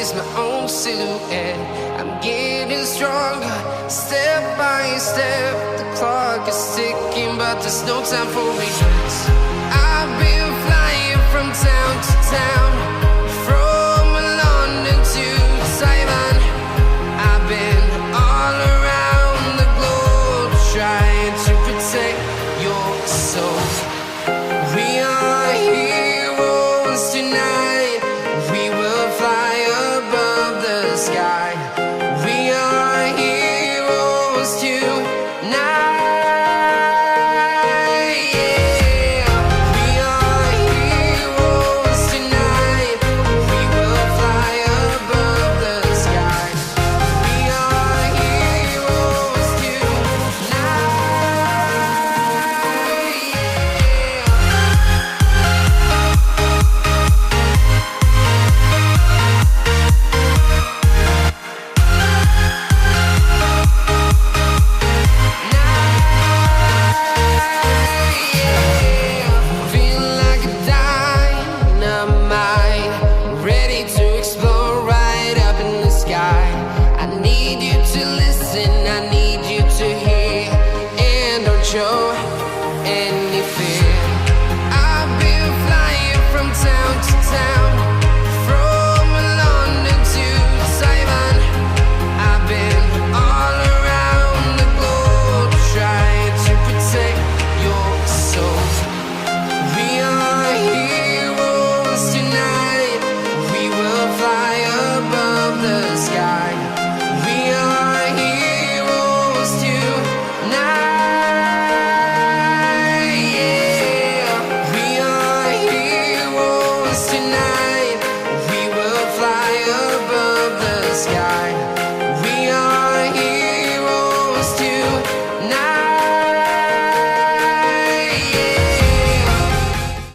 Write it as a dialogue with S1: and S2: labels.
S1: chase my own silhouette. I'm getting stronger, step by step. The clock is ticking, but there's no time for regrets. I've been flying from town to town, from London to Taiwan. I've been all around the globe, trying to protect your soul. We are heroes tonight. We will fly above the sky. We are heroes tonight. Ready to explore right up in the sky. I need you to listen